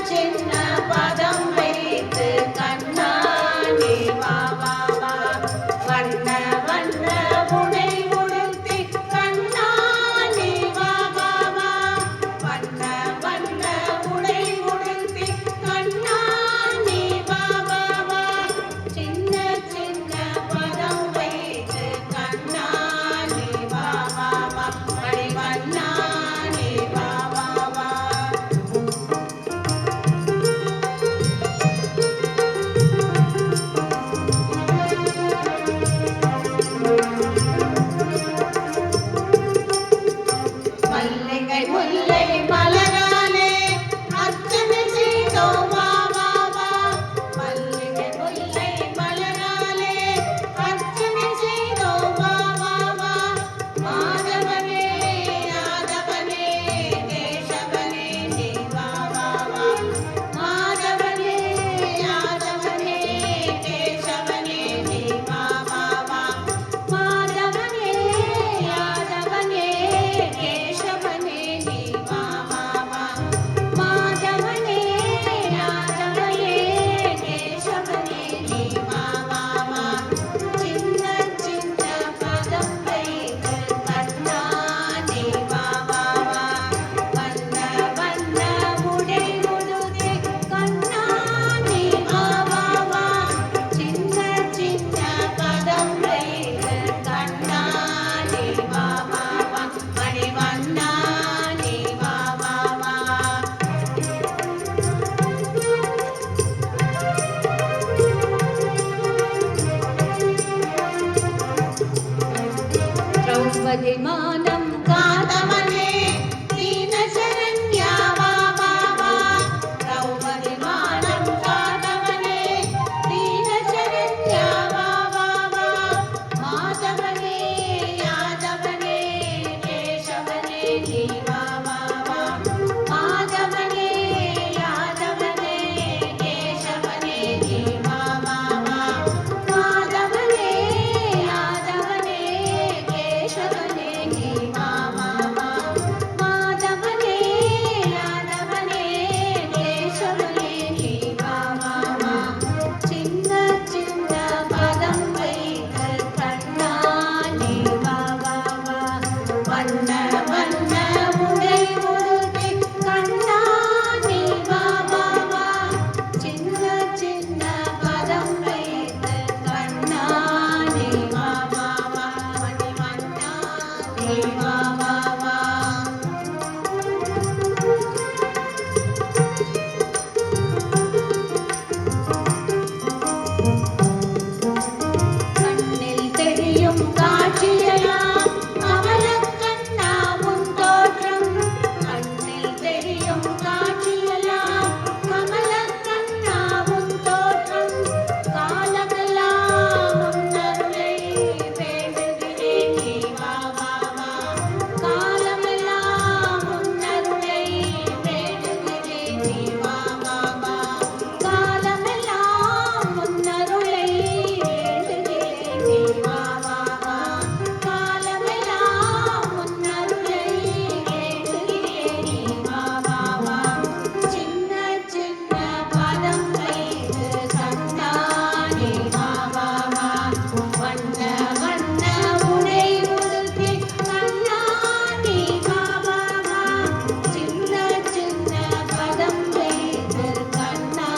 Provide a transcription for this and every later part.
சின்ன பதம் வைத்து கண்ணா நீ வா வா வா வண்ண வண்ண புனை உடுத்தி கண்ணா நீ வா வா வா வண்ண வண்ண புனை உடுத்தி கண்ணா நீ வா வா வா சின்ன சின்ன பதம் வைத்து கண்ணா நீ வா வா வா மணிவண்ணா நீ வா வா வா மல்லிகை முல்லை மலராலே அர்ச்சனை செய்தோம் வா வா வா மல்லிகை முல்லை மலராலே அர்ச்சனை செய்தோம் வா வா வா மாதவனே யாதவனே கேசவனே நீ வா வா வா மாதவனே யாதவனே கேசவனே நீ வா வா வா மாதவனே யாதவனே கேசவனே நீ வா வா வா மாதவனே யாதவனே கேசவனே நீ வா வா வா சின்ன சின்ன பதம் வைத்து கண்ணா நீ வா வா வா வண்ண வண்ண உடை உடுத்தி கண்ணா நீ வா வா வா சின்ன சின்ன பதம் வைத்து கண்ணா நீ வா வா வா மணிவண்ணா நீ வா வா வா द्रौपदी मानं कादवने दीनशरण्या वा वा वा द्रौपदी मानं कादवने दीनशरण्या वा वा वा माधवने यादवने केशवने नी वा वा वा माधवने यादवने केशवने नी वा वा वा माधवने यादवने केशवने नी वा वा वा माधवने यादवने केशवने नी वा वा वा சின்ன சின்ன பதம் வைத்து கண்ணா நீ வா வா வா வண்ண வண்ண உடை உடுத்தி கண்ணா நீ வா வா வா சின்ன சின்ன பதம் வைத்து கண்ணா நீ வா வா வா மணிவண்ணா நீ வா வா வா கண்ணில் தெரியும் காட்சியெல்லாம் கமலக்கண்ணா உன் தோற்றம் கண்ணில் தெரியும் காட்சியெல்லாம் கமலக்கண்ணா உன் தோற்றம் காலமெல்லாம் உன் அருளை வேண்டுகிறேன் நீ வா வா வா காலமெல்லாம் உன் அருளை வேண்டுகிறேன் நீ வா வா வா காலமெல்லாம் உன் அருளை வேண்டுகிறேன் நீ வா வா வா காலமெல்லாம் உன் அருளை வேண்டுகிறேன் நீ வா வா வா சின்ன சின்ன பதம் வைத்து கண்ணா நீ வா வா வா வண்ண வண்ண உடை உடுத்தி கண்ணா நீ வா வா வா சின்ன சின்ன பதம் வைத்து கண்ணா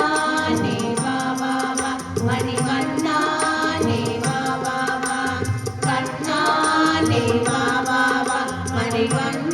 நீ வா வா வா மணிவண்ணா நீ வா வா வா கண்ணா நீ வா வா வா மணிவண்ணா